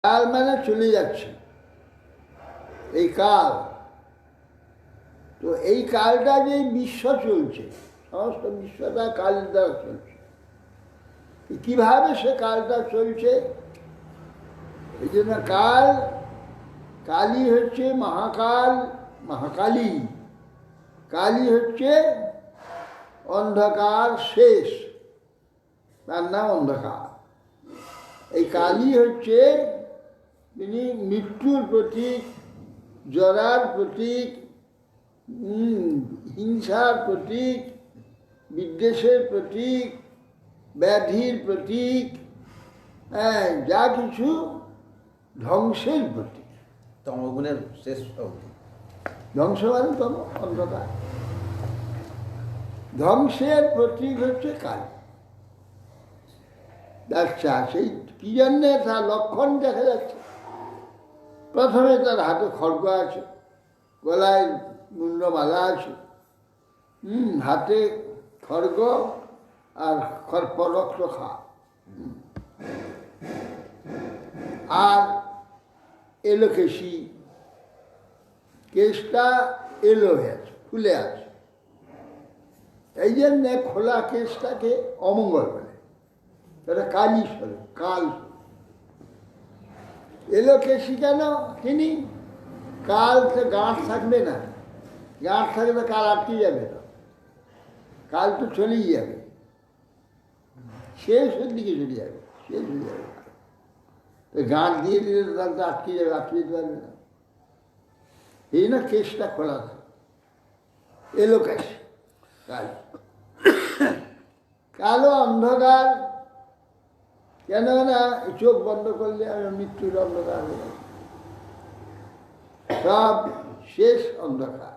কাল মানে চলে যাচ্ছে, এই কাল। তো এই কালটা যে বিশ্ব চলছে, সমস্ত বিশ্বটা কালের দ্বারা চলছে। কিভাবে সে কালটা চলছে? এই জন্য কাল, কালী হচ্ছে মহাকাল, মহাকালী। কালী হচ্ছে অন্ধকার শেষ, তার নাম অন্ধকার। এই কালী হচ্ছে তিনি মৃত্যুর প্রতীক, জরার প্রতীক, হিংসার প্রতীক, বিদ্বেষের প্রতীক, ব্যাধির প্রতীক, যা কিছু ধ্বংসের প্রতীক। তমগুণের শেষ ধ্বংস মানে তম, অন্ধকার। ধ্বংসের প্রতীক হচ্ছে কাল। আচ্ছা, সেই কি জন্যে তার লক্ষণ দেখা যাচ্ছে। প্রথমে তার হাতে খড়গ আছে, গলায় মুন্ডমালা আছে, হাতে খড়গ আর খড়পরক্ষ খা, আর এলো কেশি, কেশটা এলো হয়ে আছে, ফুলে আছে। এই জন্যে খোলা কেশটাকে অমঙ্গল বলে, এটা কালী স্বরূপ, কাল। এলো কেশি কেন? তিনি কাল তো গাঁট থাকবে না, গাঁট থাকলে কাল আটকে যাবে, তো কাল তো চলেই যাবে, শেষের দিকে চলে যাবে, শেষ হয়ে যাবে। গাঁট দিয়ে দিলে তো তার তো আটকে যাবে, আটকে যেতে পারবে না। এই না কেশটা খোলা থাকে, এলো কেশ কাল। কালো অন্ধকার কেন না? চোখ বন্ধ করলে আর মৃত্যুর অন্ধকার হয়ে যাবে, সব শেষ অন্ধকার।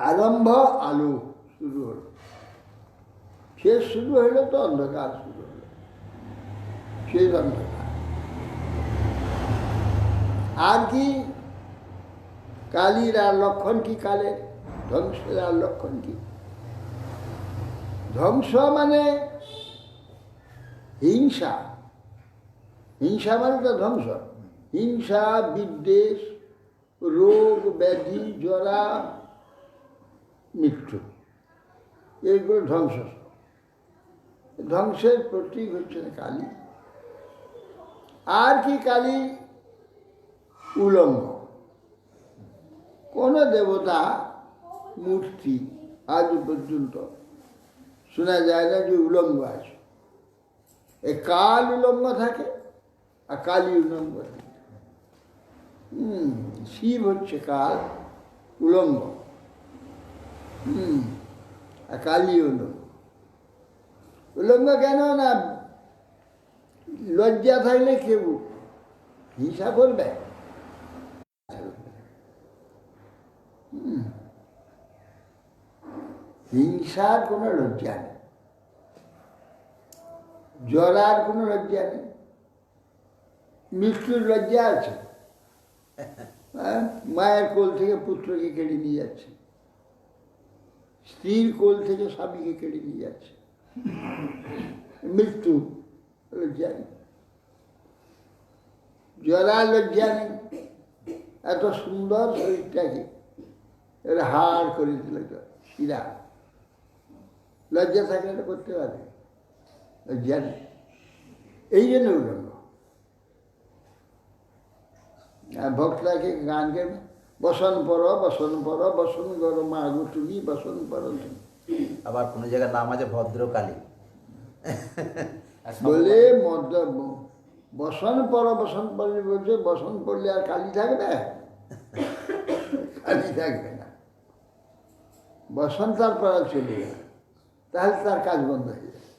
আরম্ভ আলো শুরু হলো, শেষ শুরু হলো তো অন্ধকার শুরু হলো, শেষ অন্ধকার। আর কি কালীর আর লক্ষণ কি? কালের ধ্বংসের আর লক্ষণ কি? ধ্বংস মানে হিংসা, হিংসা মানে তো ধ্বংস। হিংসা, বিদ্বেষ, রোগ ব্যাধি, জরা, মৃত্যু, এইগুলো ধ্বংস। ধ্বংসের প্রতীক হচ্ছে কালী। আর কি কালী? উলঙ্গ। কোন দেবতা মূর্তি আজ পর্যন্ত শোনা যায় না যে উলঙ্গ আছে। এ কাল উলঙ্গ থাকে আর কালী উলঙ্গ থাকে। শিব হচ্ছে কাল উলঙ্গ, আর কালী উলঙ্গ। উলঙ্গ কেন না? লজ্জা থাকলে কেউ হিংসা করবে, হিংসার কোনো লজ্জা নেই, জরার কোনো লজ্জা নেই, মৃত্যুর লজ্জা আছে। মায়ের কোল থেকে পুত্রকে কেড়ে নিয়ে যাচ্ছে, স্ত্রীর কোল থেকে স্বামীকে কেড়ে নিয়ে যাচ্ছে, মৃত্যু লজ্জা নেই, জরার লজ্জা নেই। এত সুন্দর শরীরটাকে এবার হাড় করে দিল, শিরা। লজ্জা থাকলে এটা করতে পারে? লজ্জা নেই, এই জন্য উলঙ্গ। আর ভক্তকে গান গাবে, বসন পর বসন পর, বসন গর মা গো তুমি, বসন পর তুমি। আবার কোনো জায়গায় নাম আছে ভদ্রকালী বলে বসন পর, বসন পড়লে বলছে, বসন পড়লে আর কালী থাকবে? কালী থাকবে না, বসন্ত আর পড়া চলে যাবে, তাহলে তার কাজ বন্ধ হয়ে যাবে।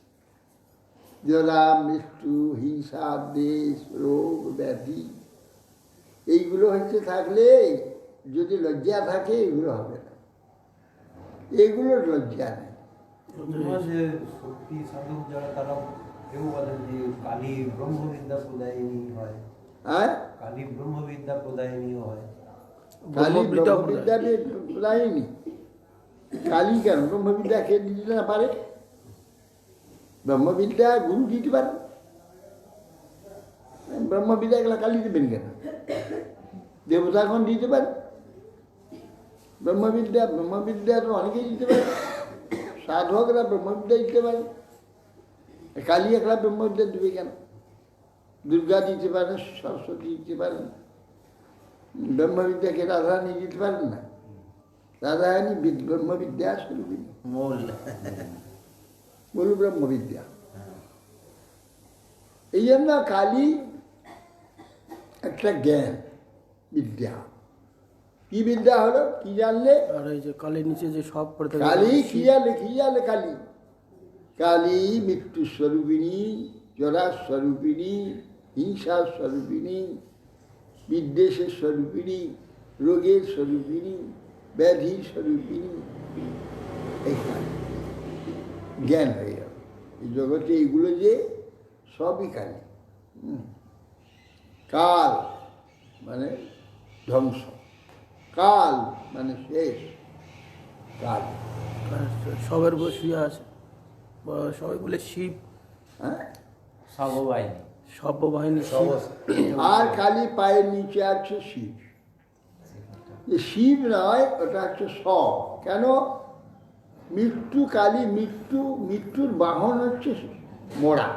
জরা, মৃত্যু, হিংসা, দেশ, রোগ ব্যাধি, এইগুলো হচ্ছে থাকলে, যদি লজ্জা থাকে এগুলো হবে না, এগুলোর লজ্জা নেই। সত্যি সাধক যারা তারা কেউ বলেন যে কালী ব্রহ্মবিদ্যা প্রদায়িনী হয়, কালী ব্রহ্মবিদ্যা প্রদায়িনী হয়। কালী ব্রহ্মবিদ্যা প্রদায়িনী, কালী কেন? ব্রহ্মবিদ্যা খেয়ে দিতে না পারে? ব্রহ্মবিদ্যা গুরু দিতে পারে, ব্রহ্মবিদ্যা এগুলা কালি দেবেন কেন? দেবতাগণ দিতে পারে। ব্রহ্মবিদ্যা তো অনেকেই দিতে পারে, সাধকরা ব্রহ্মবিদ্যা দিতে পারে। কালী একলা ব্রহ্মবিদ্যা দেবে কেন? দুর্গা দিতে পারেন, সরস্বতী দিতে পারেন। ব্রহ্মবিদ্যাকে রাধারানী দিতে পারেন না? রাধারানী ব্রহ্মবিদ্যা স্বরূপিণী, মূল ব্রহ্মবিদ্যা। এই জন্য কালী একটা জ্ঞান বিদ্যা। কি বিদ্যা হলো? কি জানলে? আর এই যে কালীর নিচে যে সব পড়তে কালী কি জানলে? কালী কালী মৃত্যু স্বরূপিণী, জরা স্বরূপিণী, হিংসা স্বরূপিণী, বিদ্বেষের স্বরূপিণী, রোগের স্বরূপিণী, ব্যাধির স্বরূপিণী। এই কালী জ্ঞান হয়ে গেল। এই জগতে এইগুলো যে সবই কালী। কাল মানে ধ্বংস, কাল মানে শেষ, কাল। সবের বসিয়া আছে, সবাই বলে শিব, হ্যাঁ, সর্ববাহিনী, সর্ববাহিনী শিব। আর কালী পায়ের নিচে আছে শিব। যে শিব নয়, ওটা হচ্ছে সব। কেন? মৃত্যু কালী, মৃত্যুর বাহন হচ্ছে মোড়া।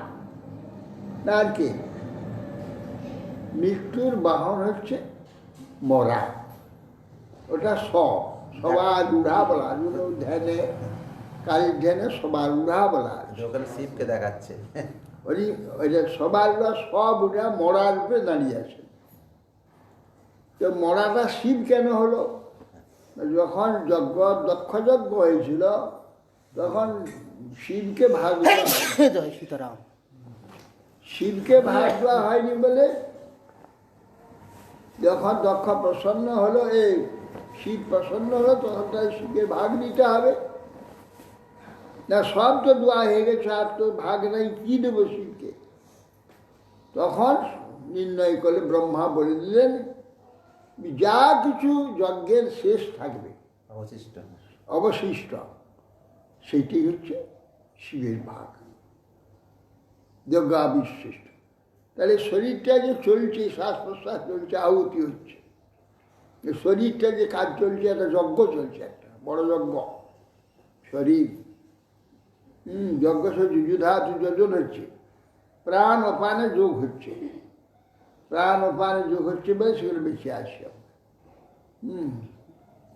না আর কে? মৃত্যুর বাহন হচ্ছে মরা। ওটা সবার উড়া বলা, ধ্যানে, কালীর ধ্যানে সবার উড়া বলা। ওখানে শিবকে দেখাচ্ছে। ওইটা সবার উড়া, সব উড়া মরার উপরে দাঁড়িয়ে আছে। তো মরাটা শিব কেন হলো? যখন দক্ষযজ্ঞ হয়েছিল, তখন শিবকে ভাগ দেওয়া হয়নি। জয় সীতারাম। শিবকে ভাগ দেওয়া হয়নি বলে যখন দক্ষ প্রসন্ন হলো, এই শিব প্রসন্ন হলো, তখন তাই শিবের ভাগ নিতে হবে না। সব তো দোয়া হয়ে গেছে, আর তো ভাগ নাই, কি দেবো শিবকে? তখন নির্ণয় করলে ব্রহ্মা বলে দিলেন, যা কিছু যজ্ঞের শেষ থাকবে, অবশিষ্ট, সেইটি হচ্ছে শিবের ভাগ, যজ্ঞাবিশিষ্ট। তাহলে শরীরটা যে চলছে, শ্বাস প্রশ্বাস চলছে, আহুতি হচ্ছে, শরীরটা যে কাজ চলছে, একটা যজ্ঞ চলছে, একটা বড় যজ্ঞ। শরীর যজ্ঞ যুযুধা যোজন হচ্ছে, প্রাণ অপানে যোগ হচ্ছে, প্রাণ অপানে যোগ হচ্ছে বলে সেগুলো বেশি আসে।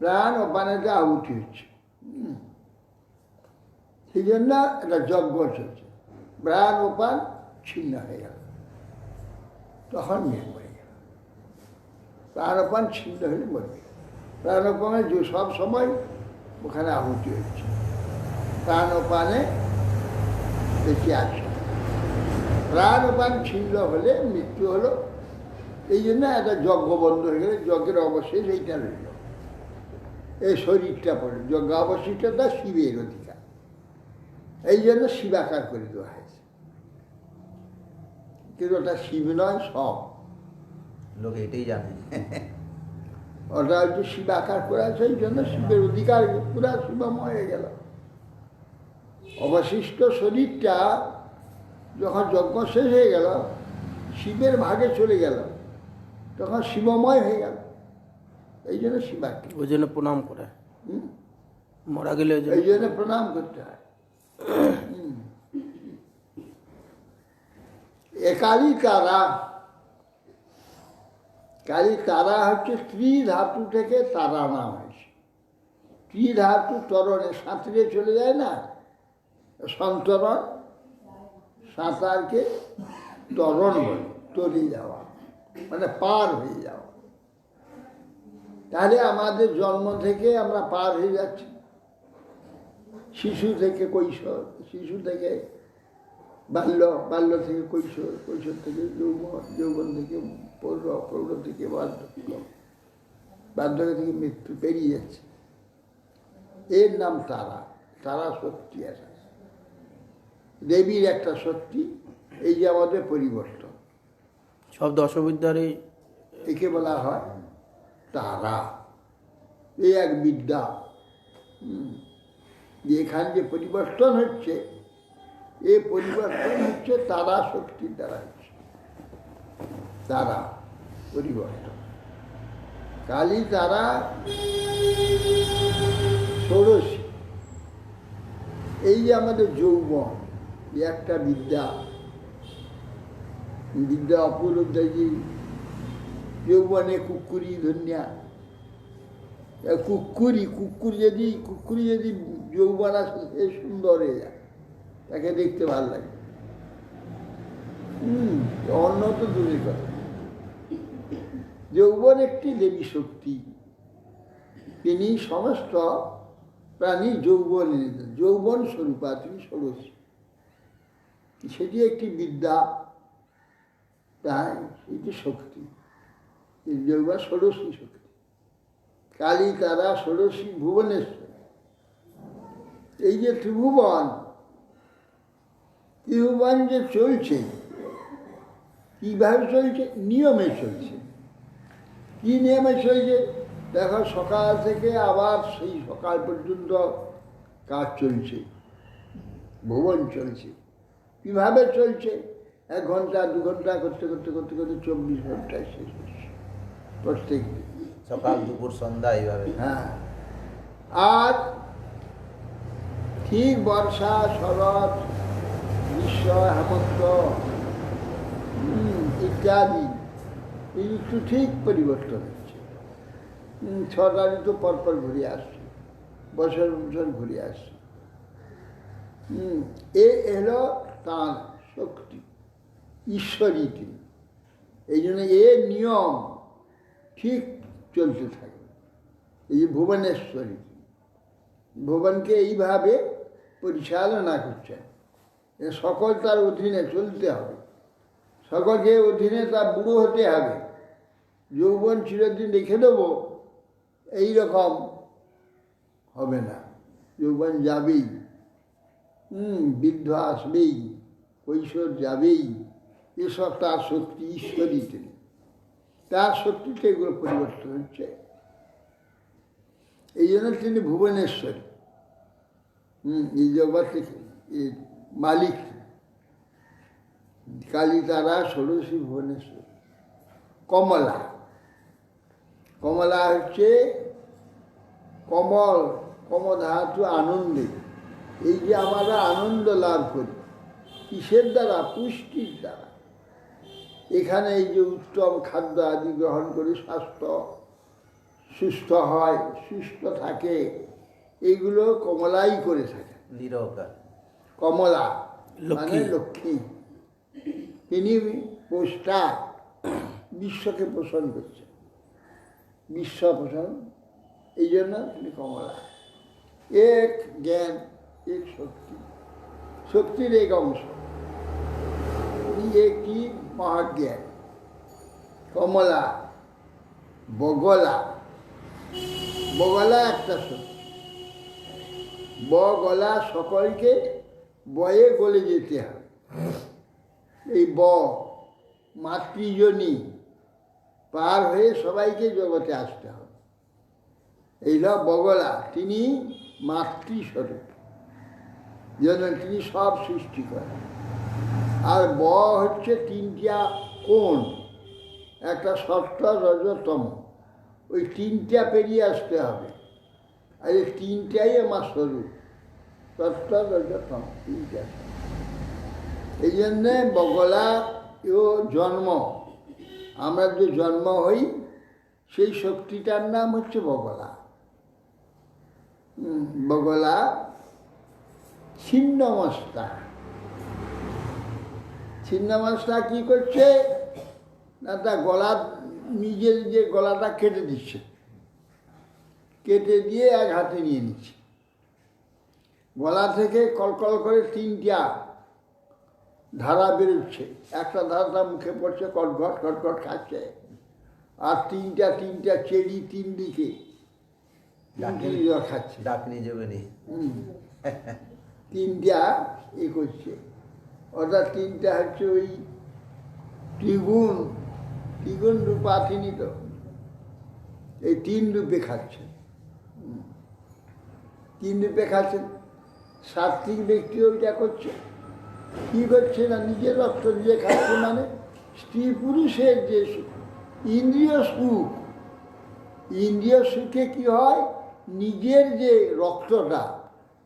প্রাণ অপানেতে আহুতি হচ্ছে, সেই জন্য একটা যজ্ঞ চলছে। প্রাণ অপান ছিন্ন হয়ে গেল, তখন মরে গেল। প্রাণপান ছিন্ন হলে মরবে। প্রাণপানে সব সময় ওখানে আহুতি হচ্ছে, প্রাণপানে বেঁচে আছে। প্রাণপান ছিন্ন হলে মৃত্যু হলো। এই জন্য একটা যজ্ঞ বন্ধ হয়ে গেলে যজ্ঞের অবশেষ এইটা রইল, এই শরীরটা পড়ে। যজ্ঞ অবশিষ্টটা শিবের অধিকার, এই জন্য শিবাকার করে দেওয়া হয়েছে। কিন্তু ওটা শিব নয়, সব লোক এটাই জানে। ওটা হচ্ছে শিব আকার করে আছে, এই জন্য শিবের অধিকার পুরা শিবময় হয়ে গেল। অবশিষ্ট শরীরটা যখন যজ্ঞ শেষ হয়ে গেল, শিবের ভাগে চলে গেল, তখন শিবময় হয়ে গেল। এই জন্য শিবাকে ওই জন্য প্রণাম করে, মারা গেলে এই জন্য প্রণাম করতে হয়। কালী তারা, কালী তারা হচ্ছে ত্রিধাতু থেকে তারা নাম হয়েছে। ত্রিধাতু তরণে, সাঁতরে চলে যায় না, সন্তরণ, সাঁতারকে তরণ বলে, তরে যাওয়া মানে পার হয়ে যাওয়া। তাহলে আমাদের জন্ম থেকে আমরা পার হয়ে যাচ্ছি, শিশু থেকে কৈশোর, শিশু থেকে বাল্য, বাল্য থেকে কৈশোর, কৈশোর থেকে যৌবন, যৌবন থেকে পৌর, পৌর থেকে বার্ধক্য, বার্ধক্য থেকে মৃত্যু, পেরিয়ে যাচ্ছে। এর নাম তারা। তারা শক্তি আছে, দেবীর একটা শক্তি। এই যে আমাদের পরিবর্তন, সব দশবিদ্যারই একে বলা হয় তারা। এই এক বিদ্যা, এখানে যে পরিবর্তন হচ্ছে, এই পরিবর্তন হচ্ছে তারা শক্তির দ্বারা হচ্ছে। তারা পরিবর্তন। কালী তারা ষোড়শী। এই যে আমাদের যৌবন, এই একটা বিদ্যা অপলব্ধি। যৌবনে কুকুরি ধন্যা, কুকুরি যদি যৌবন আসে সে সুন্দর হয়ে যায়, তাকে দেখতে ভালো লাগে। অন্য তো দূরের কথা। যৌবন একটি দেবী শক্তি, তিনি সমস্ত প্রাণী যৌবন স্বরূপা, তিনি ষোড়শী। সেটি একটি বিদ্যা, তাই সেটি শক্তি, যৌবন ষোড়শী শক্তি। কালী তারা ষোড়শী ভুবনেশ্বর। এই যে ত্রিভুবন যে চলছে, কিভাবে চলছে? নিয়মে চলছে। কি নিয়মে চলছে? দেখো, সকাল থেকে আবার সেই সকাল পর্যন্ত কাজ চলছে, ভুবন চলছে। কিভাবে চলছে? 1 ঘন্টা 2 ঘন্টা করতে করতে করতে করতে 24 ঘন্টায় শেষ হচ্ছে প্রত্যেক দিন, সকাল দুপুর সন্ধ্যা এইভাবে। হ্যাঁ। আর ঠিক বর্ষা, শরৎ, গ্রীষ্ম, হেমন্ত ইত্যাদি এই ঋতু ঠিক পরিবর্তন হচ্ছে। 6টা ঋতু পরপর ঘুরে আসছে, বছর ঘুরে আসছে। এ এলো তাঁর শক্তি, ঈশ্বরী তিনি। এই জন্য এ নিয়ম ঠিক চলতে থাকে। এই যে ভুবনেশ্বরী, ভুবনকে এইভাবে পরিচালনা করছেন। সকল তার অধীনে চলতে হবে, সকলকে অধীনে তার বুড়ো হতে হবে। যৌবন চিরদিন রেখে দেবো এইরকম হবে না, যৌবন যাবেই, বৃদ্ধ আসবেই, কৈশোর যাবেই। এসব তার শক্তি, ঈশ্বরী তিনি, তার শক্তিতে এগুলো পরিবর্তন হচ্ছে। এই জন্য তিনি ভুবনেশ্বরী, এই জগৎ মালিক। কালী তারা ষোড়শী ভুবনেশ্বর। কমলা, কমলা হচ্ছে কমল, কমধাতু আনন্দে। এই যে আমরা আনন্দ লাভ করি কিসের দ্বারা? পুষ্টির দ্বারা। এখানে এই যে উত্তম খাদ্য আদি গ্রহণ করে স্বাস্থ্য সুস্থ হয়, সুস্থ থাকে, এইগুলো কমলাই করে থাকে। নিরকার কমলা মানে লক্ষ্মী, তিনি পোষা, বিশ্বকে পোষণ করছে, বিশ্ব পোষণ। এই জন্য তিনি কমলা। এক জ্ঞান, এক শক্তি, শক্তির এক অংশ, একটি মহাজ্ঞান। কমলা, বগলা, বগলা একটা শক্তি। বগলা সকলকে বয়ে গলে যেতে হবে। এই মাতৃজনী পার হয়ে সবাইকে জগতে আসতে হবে। এইটা বগলা, তিনি মাতৃস্বরূপ, যেন তিনি সব সৃষ্টি করেন। আর হচ্ছে 3টা কোণ, একটা সত্য, রজতম, ওই 3টা পেরিয়ে আসতে হবে। আর এই 3টাই আমার স্বরূপ, সত্য, রজতম, 3টা। এই জন্যে বগলা জন্ম, আমরা যে জন্ম হই সেই শক্তিটার নাম হচ্ছে বগলা। বগলা ছিন্নমস্তা। ছিন্নমস্তা কি করছে না, তার গলা, নিজের যে গলাটা কেটে দিচ্ছে, কেটে দিয়ে এক হাতে নিয়ে নিচ্ছে। গলা থেকে কলকল করে 3টা ধারা বেরোচ্ছে। একটা ধারা তার মুখে পড়ছে, কটঘট কটঘট খাচ্ছে। আর 3টা চেরি 3 দিকে খাচ্ছে, ডাকনি যোগিনী। 3টা করছে। অর্থাৎ 3টা হচ্ছে ওই ত্রিগুণ রূপাথিনী। তো এই 3 রূপে খাচ্ছে, 3 রূপে খাচ্ছেন। সাত্বিক ব্যক্তিও এটা করছে। কি করছে না, নিজের রক্ত দিয়ে খাচ্ছে, মানে স্ত্রী পুরুষের যে ইন্দ্রিয় সুখ, ইন্দ্রিয় সুখে কি হয়, নিজের যে রক্তটা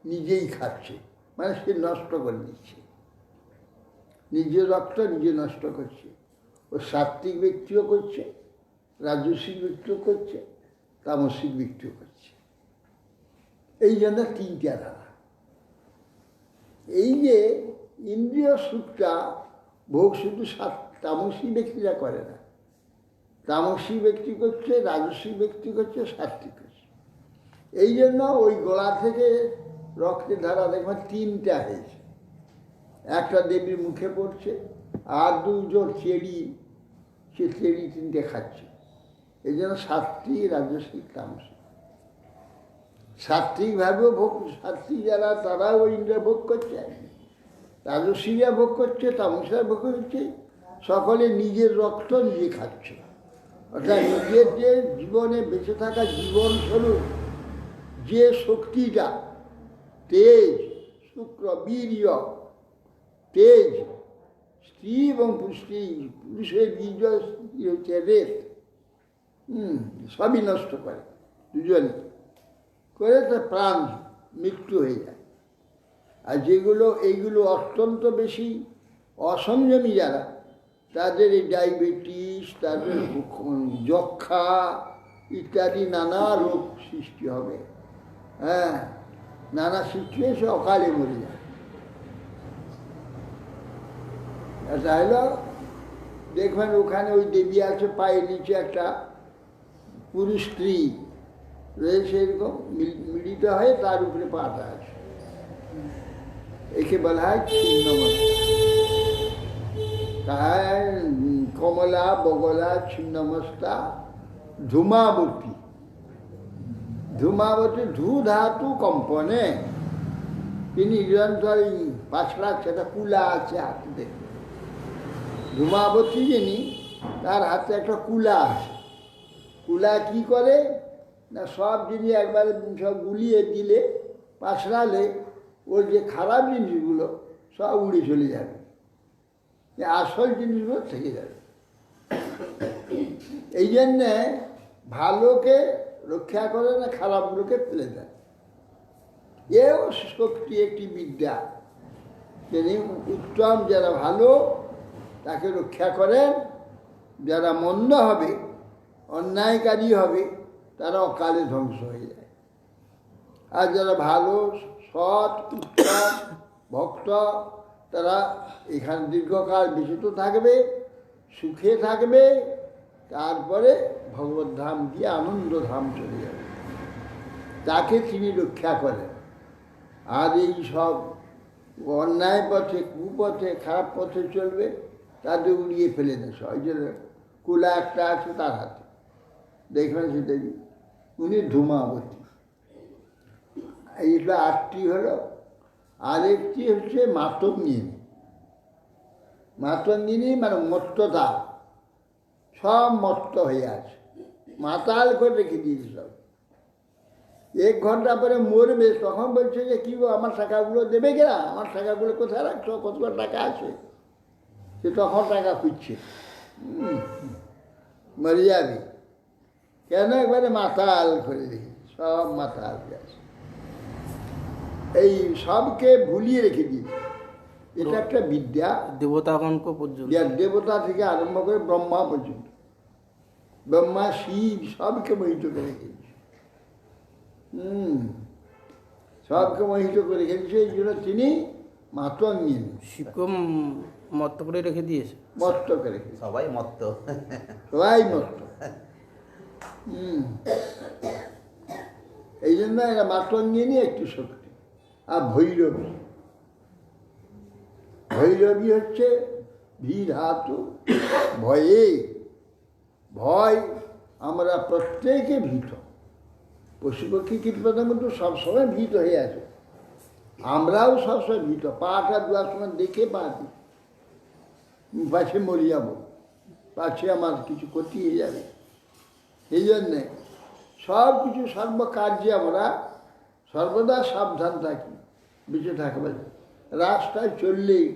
নিজেই খাচ্ছে, মানে সে নষ্ট করে দিচ্ছে, নিজের রক্ত নিজে নষ্ট করছে। ও সাত্ত্বিক ব্যক্তিও করছে, রাজস্বিক ব্যক্তিও করছে, তামসিক ব্যক্তিও করছে। এই জন্য তিনটা ধারা। এই যে ইন্দ্রিয় সুখটা ভোগ শুধু তামসিক ব্যক্তিরা করে না, তামসিক ব্যক্তি করছে, রাজস্বিক ব্যক্তি করছে, সাত্ত্বিক করছে। এই জন্য ওই গলা থেকে রক্তের ধারা দেখবেন তিনটা হয়েছে, একটা দেবীর মুখে পড়ছে, আর দুজন চেরি, সে চেরি তিনটে খাচ্ছে। এই জন্য সাত্ত্বিক, রাজস্বিক, তামসিক। সাত্ত্বিকভাবেও ভোগ, সাত্ত্বিক যারা তারাও ওই ইন্দ্রিয় ভোগ করছে, রাজস্বিকরা ভোগ করছে, তামসিকরা ভোগ করছে, সকলে নিজের রক্ত নিজে খাচ্ছে। অর্থাৎ নিজের যে জীবনে বেঁচে থাকা জীবন স্বরূপ যে শক্তিটা, তেজ, শুক্র, বীর্য, তেজ, স্ত্রী এবং পুরুষের বীর্য হচ্ছে রেত, সবই নষ্ট করে, দুজনে করে তার প্রাণ মৃত্যু হয়ে যায়। আর যেগুলো এইগুলো অত্যন্ত বেশি অসংযমী যারা, তাদের এই ডায়াবেটিস, তাদের যক্ষা ইত্যাদি নানা রোগ সৃষ্টি হবে। হ্যাঁ, নানা সৃষ্টি হয়ে সে অকালে মরে যায়। এটা হলো, দেখবেন ওখানে ওই দেবী আছে, পায়ের নিচে একটা পুরুষ স্ত্রী রয়েছে, এরকম মিলিত হয়ে তার উপরে পাটা আছে, একে বলা হয় ছিন্নমস্তা। তাহার কমলা বগলা ছিন্নমস্তা ধূমাবতী। ধূমাবতী ধূ ধাতু কম্পনে, তিনি নিরন্তর পাঁচড়া, সেটা কুলা আছে হাতে দেখে। ধূমাবতী যিনি, তার হাতে একটা কুলা আছে। কুলা কি করে না, সব জিনিস একবারে সব গুলিয়ে দিলে, পাছড়ালে ওর যে খারাপ জিনিসগুলো সব উড়ে চলে যাবে, আসল জিনিসগুলো থেকে যাবে। এই জন্যে ভালোকে রক্ষা করে না, খারাপগুলোকে ফেলে দেয়। এও শক্তি, একটি বিদ্যা। তিনি উত্তম, যারা ভালো তাকে রক্ষা করেন, যারা মন্দ হবে, অন্যায়কারী হবে, তারা অকালে ধ্বংস হয়ে যায়। আর যারা ভালো, সৎ, উত্তম ভক্ত, তারা এখানে দীর্ঘকাল বিচিত থাকবে, সুখে থাকবে, তারপরে ভগবত ধাম দিয়ে আনন্দ ধাম চলে যাবে। তাকে তিনি রক্ষা করেন। আর এই সব অন্যায় পথে, কুপথে, খারাপ পথে চলবে, তাদের উড়িয়ে ফেলে দেয়। ওই জন্য কুলা একটা আছে তার হাতে, দেখবেন সেটা, উনি ধূমাবতী। এইটা আটটি হলো। আরেকটি হচ্ছে মাতঙ্গিনী। মাতঙ্গিনী মানে মত্ততা, সব মত্ত হয়ে আছে, মাতাল করে রেখে দিয়েছে সব। 1 ঘন্টা পরে মরবে, তখন বলছে যে কি গো, আমার টাকাগুলো দেবে কিনা, আমার টাকাগুলো কোথায় রাখছো, কতগুলো টাকা আছে। সে তখন টাকা খুঁজছে, মরে যাবে কেন, একবারে মাতাল করে রেখে, সব মাতাল গেছে, এই সবকে ভুলিয়ে রেখে দিয়েছে। এটা একটা বিদ্যা, দেবতাগণকে পর্যন্ত, দেবতা থেকে আরম্ভ করে ব্রহ্মা পর্যন্ত, ব্রহ্মা শিব সবকে মোহিত করে রেখেছে। সবকে মোহিত করে রেখেছে, এই জন্য তিনি মাতঙ্গিনী। শিবকে মত্ত করে রেখে দিয়েছে, মত্ত করে রেখেছে, সবাই মত্ত। সবাই মত্ত। এই জন্য এরা মাতঙ্গিনী একটি শক্তি। আর ভৈরবী, ভৈরবী হচ্ছে ভি ধাতু, ভয়ে। ভয়, আমরা প্রত্যেকে ভীত, পশুপক্ষী কীটপতঙ্গ তো সবসময় ভীত হয়ে আছে, আমরাও সবসময় ভীত। পাটা দেওয়ার সময় দেখে পা দিই, পাছে মরে যাব, পাছে আমার কিছু ক্ষতি হয়ে যাবে। এই জন্যে সব কিছু সর্বকার্যে আমরা সর্বদা সাবধান থাকি, বেঁচে থাকবে। রাস্তায় চললেই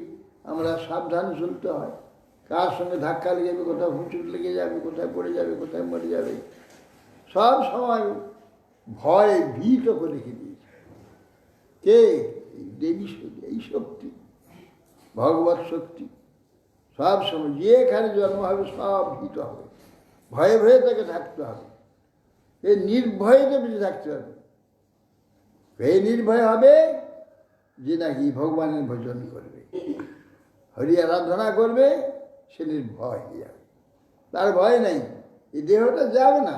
আমরা সাবধান চলতে হয়, কার সঙ্গে ধাক্কা লেগে যাবে, কোথায় হুঁচুট লেগে যাবে, কোথায় পড়ে যাবে, কোথায় মরে যাবে, সব সময় ভয় ভীত করে রেখে দিয়েছে। কে? এই দেবী শক্তি, এই শক্তি, ভগবত শক্তি। সব সময় যেখানে জন্ম হবে সব ভীত হবে, ভয়ে ভয়ে তাকে থাকতে হবে। এই নির্ভয়ে বেঁচে থাকতে হবে। এই নির্ভয় হবে যে নাকি ভগবানের ভজন করবে, হরি আরাধনা করবে, সে নির্ভয় হয়ে যাবে, তার ভয় নেই। এই দেহটা যাবে না,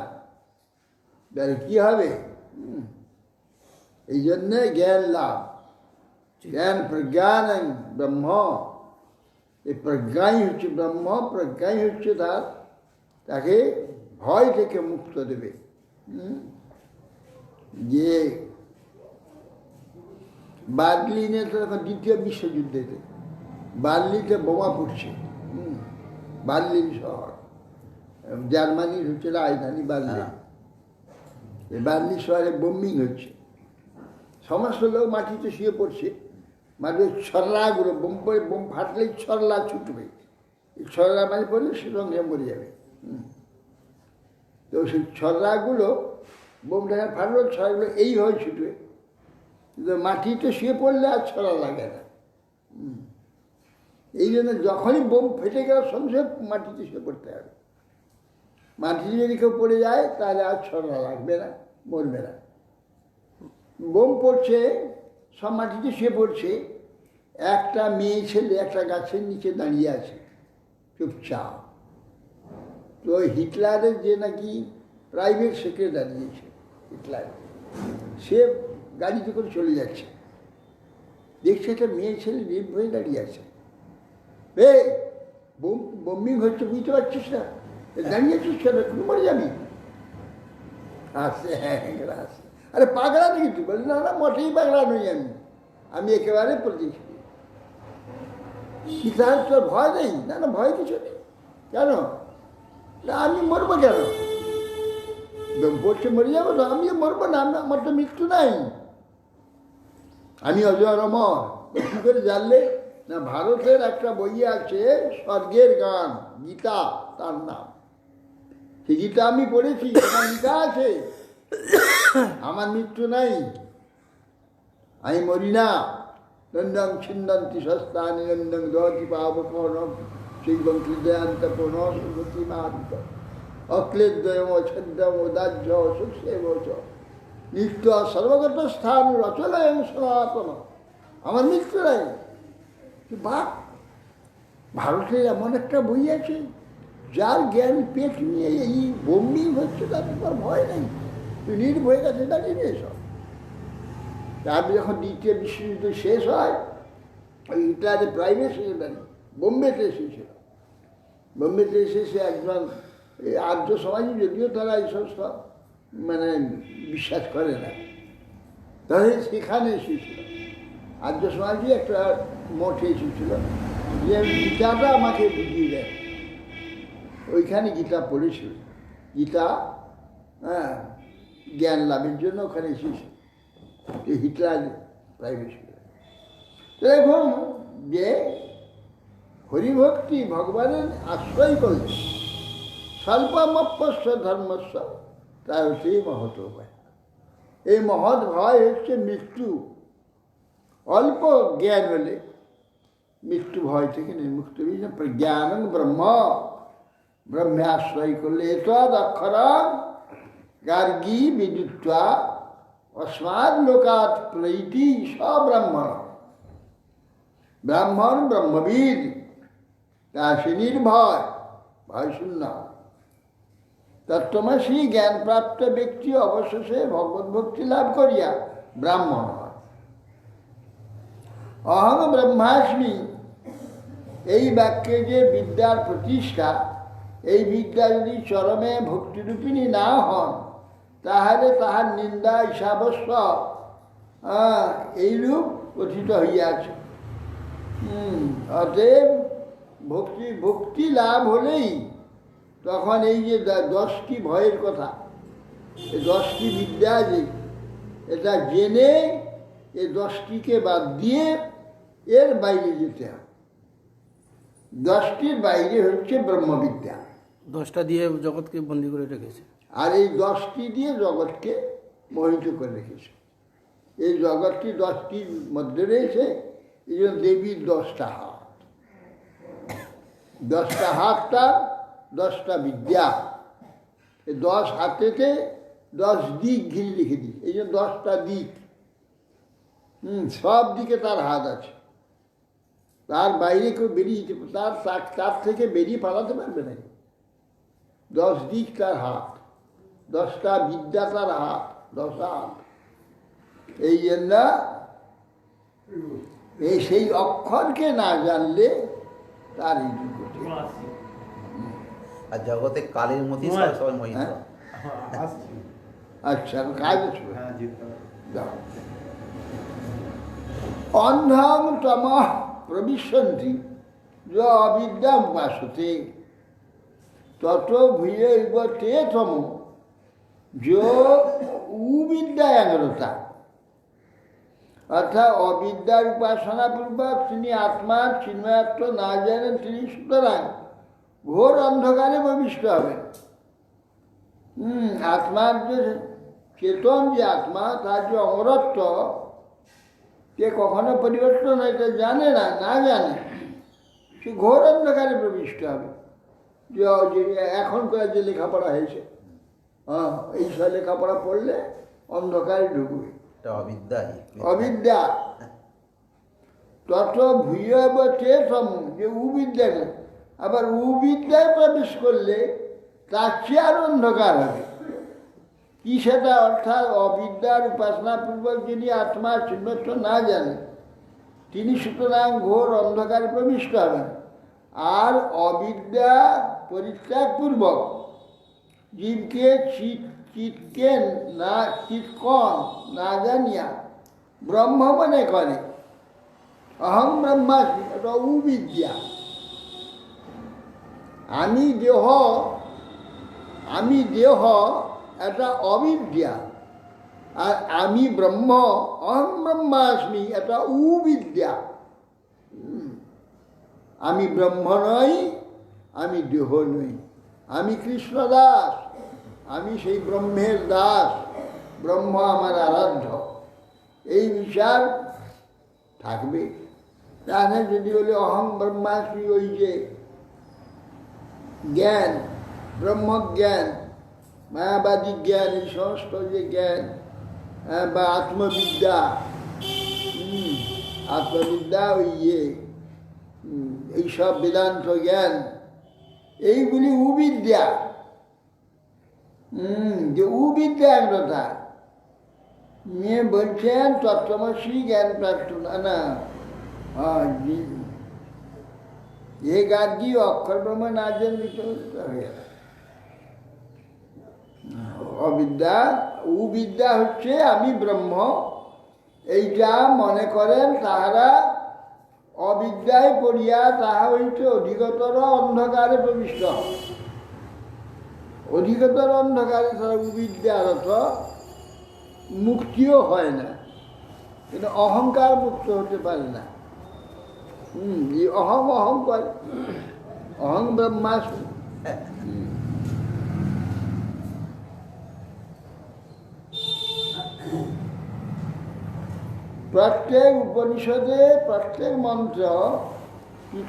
তাহলে কি হবে? এই জন্যে জ্ঞান লাভ, জ্ঞান প্রজ্ঞান ব্রহ্ম। এই প্রজ্ঞাই হচ্ছে ব্রহ্ম, প্রজ্ঞাই হচ্ছে তাকে ভয় থেকে মুক্ত দেবে। যে বার্লিনে তখন দ্বিতীয় বিশ্বযুদ্ধেতে বার্লিতে বোমা পড়ছে, বার্লিন শহর, জার্মানির হচ্ছে রাজধানী বার্লিন। এই বার্লিন শহরে বোম্বিং হচ্ছে, সমস্ত লোক মাটিতে শুয়ে পড়ছে। মাটির ছড়লাগুলো বোম ফাটলেই ছড়লা ছুটবে, এই ছড়লা মাঝে পড়লে সে সঙ্গে মরে যাবে। তো সেই ছড়লাগুলো বোমটা ফাটলো, ছড়াগুলো এইভাবে ছুটবে, কিন্তু মাটিতে শুয়ে পড়লে আর ছড়া লাগে না। এই জন্য যখনই বোম ফেটে গেল সঙ্গে মাটিতে শুয়ে পড়তে হবে। মাটিতে যদি কেউ পড়ে যায় তাহলে আর ছড়া লাগবে না, মরবে না। বোম পড়ছে, সব মাটিতে শুয়ে পড়ছে, একটা মেয়ে ছেলে একটা গাছের নিচে দাঁড়িয়ে আছে চুপচাপ। তো হিটলারের যে নাকি প্রাইভেট সেক্রেটারি আছে হিটলার, সে গাড়িতে করে চলে যাচ্ছে, দেখছে একটা মেয়ে ছেলে নির্ভয়ে দাঁড়িয়ে আছে। এই বোম্বিং হচ্ছে, বুঝতে পারছিস না? দাঁড়িয়ে আছিস কেন? একটু মরে যাবি। আসছে, হ্যাঁ আসছে। আরে পাগলা নাকি তুই? বলি না না, মোটেই পাগলা নই আমি একেবারে প্রতিষ্ঠিত। তাহলে তোর ভয় নেই? না না, ভয় কিছু নেই। কেন? না আমি মরবো কেন? পড়ছে মরে যাবো তো? আমিও মরবো না, আমার তো মৃত্যু নাই, আমি অজর অমর। কী করে জানলে? না, ভারতের একটা বই আছে স্বর্গের গান, গীতা তার নাম। সেই গীতা আমি পড়েছি, আমার লেখা আছে আমার মৃত্যু নাই, আমি মরি না। নন্দং ছিন্দন্তি সস্তা নিরন্দং দহতি পাবপন শৈবং হৃদয়ান্ত পুনঃতি মান্ত অক্লেদ্বয়ম ছদ্ম উদাহ্য সুখেব নিত্য সর্বগত স্থান রচলয়ং সনাতন। আমার মৃত্যু নাই। বা ভারতের এমন একটা বই আছে যার জ্ঞান পেট নিয়ে এই বম্বিং হচ্ছে, তার তোমার ভয় নেই, তুই নির্ভয় কাছে দাঁড়িয়ে নিয়ে সব। তারপরে যখন দ্বিতীয় বিশ্বযুদ্ধ শেষ হয়, ওই হিটলারের প্রাইভেট সেক্রেটারি বোম্বেতে এসেছিল। বোম্বেতে এসে সে একজন আর্য সমাজী, যদিও তারা এইসব সব মানে বিশ্বাস করে না, তাহলে সেখানে এসেছিল আর্য সমাজী একটা মঠে এসেছিল, যে গীতাটা আমাকে বুঝিয়ে দেয়। ওইখানে গীতা পড়েছিল, গীতা জ্ঞান লাভের জন্য ওখানে এসেছিল হিটলার প্রাইভেট সেক্রেটারি। দেখুন যে হরিভক্তি ভগবানের আশ্রয় করলে স্বল্পমপ্যস্য ধর্মস্ব তাই হচ্ছে মহৎ ভয়। এই মহৎ ভয় হচ্ছে মৃত্যু। অল্প জ্ঞান হলে মৃত্যু ভয় থেকে নির্মুক্ত হয়ে যায়। জ্ঞান ব্রহ্ম, ব্রহ্মে আশ্রয় করলে এতদ অক্ষরম গার্গী বিদুত্বা অস্মাদ লোকাত প্রৈতি সব্রাহ্মণ। ব্রাহ্মণ ব্রহ্মবিদ, তা সে নির্ভয়, ভয় শূন্য। তত্ত্বমসি জ্ঞানপ্রাপ্ত ব্যক্তি অবশেষে ভগবত ভক্তি লাভ করিয়া ব্রাহ্মণ হয়। অহং ব্রহ্মাস্মি, এই বাক্যে যে বিদ্যার প্রতিষ্ঠা, এই বিদ্যা যদি চরমে ভক্তিরূপিণী না হন তাহলে তাহার নিন্দা ঈশাবস্য এইরূপ কথিত হইয়াছে। অতএব ভক্তি লাভ হলেই তখন এই যে 10টি ভয়ের কথা, এই 10টি বিদ্যা যে এটা জেনে এই 10টিকে বাদ দিয়ে এর বাইরে যেতে হবে। 10টির বাইরে হচ্ছে ব্রহ্মবিদ্যা, 10টা দিয়ে জগৎকে বন্দি করে রেখেছে। আর এই 10টি দিয়ে জগৎকে মোহিত করে রেখেছে। এই জগৎটি 10টির মধ্যে রয়েছে, এই জন্য দেবীর 10টা হাত। 10টা হাতটা 10টা বিদ্যা, এই 10 হাতেতে 10 দিক ঘিরে রেখে দিই, এই জন্য 10টা দিক। সব দিকে তার হাত আছে, তার বাইরে কেউ বেরিয়ে যেতে তার থেকে বেরিয়ে পালাতে পারবে না। 10 দিক তার হাত, 10টা বিদ্যা তার হাত, 10 হাত। এই জন্য এই সেই অক্ষরকে না জানলে তার এই যুগটি। আর জগতে কালীর মধ্যে সবাই মোহিত। হ্যাঁ? আসছি। আচ্ছা, কাজ আছে। হ্যাঁ যেতে হবে। যাও। অন্ধং তমঃ প্রবিশন্তি য অবিদ্যাম উপাসতে তত ভূয়ৈব তে তম जो উবিদ্যায়াঙ্গরতা। অর্থাৎ অবিদ্যার উপাসনাপূর্বক তিনি আত্মার চিন্ময়ত্ব না জানেন, তিনি সুতরাং ঘোর অন্ধকারে প্রবিষ্ট হবেন। আত্মার যে চেতন, যে আত্মা, তার যে অমরত্ব, সে কখনো পরিবর্তন হয় এটা জানে না, না জানে, সে ঘোর অন্ধকারে প্রবিষ্ট হবে। যে এখনকার যে লেখাপড়া হয়েছে, এই সব লেখাপড়া পড়লে অন্ধকারে ঢুকবে, এটা অবিদ্যাই। অবিদ্যা। তত ভূয়ব চেতম, যে উবিদ্যা নেই। আবার উবিদ্যায় প্রবেশ করলে তার চেয়ে আরো অন্ধকার হবে। কি সেটা? অর্থাৎ অবিদ্যার উপাসনাপূর্বক যিনি আত্মার চিহ্নত্ব না জানে, তিনি সুতরাং ঘোর অন্ধকারে প্রবিষ্ট হবেন। আর অবিদ্যা পরিত্যাগপূর্বক জীবকে চিৎকন না জানিয়া ব্রহ্ম মনে করে, অহং ব্রহ্মাস্মি, এটা উবিদ্যা। আমি দেহ, এটা অবিদ্যা। আর আমি ব্রহ্ম, অহং ব্রহ্মাস্মি, এটা উবিদ্যা। আমি ব্রহ্ম নই, আমি দেহ নই, আমি কৃষ্ণ দাস, আমি সেই ব্রহ্মের দাস, ব্রহ্ম আমার আরাধ্য। এই বিচার থাকবে। তাহলে যদি বলে অহং ব্রহ্মাস্মি, ওই যে জ্ঞান, ব্রহ্মজ্ঞান, মায়াবাদী জ্ঞান, এই সমস্ত যে জ্ঞান বা আত্মবিদ্যা, আত্মবিদ্যা, ওই এইসব বেদান্ত জ্ঞান, এইগুলি উবিদ্যা। যে উবিদ্যা একতা নিয়ে বলছেন তত্ত্বমসি জ্ঞান প্রাপ্ত না। ये गार्गी অক্ষর ব্রহ্ম না জানলে তো হয়ে গেল। অবিদ্যা, উবিদ্যা হচ্ছে আমি ব্রহ্ম, এইটা মনে করেন তাহারা অবিদ্যায় পড়িয়া তাহা হইতে অধিকতর অন্ধকারে প্রবিষ্ট হয়। অধিকতর অন্ধকারে তারা উবিদ্যারত মুক্তিও হয় না, কিন্তু অহংকার মুক্ত হতে পারে না। অহং করে, অহং ব্রহ্মাস্মি। প্রত্যেক উপনিষদে প্রত্যেক মন্ত্র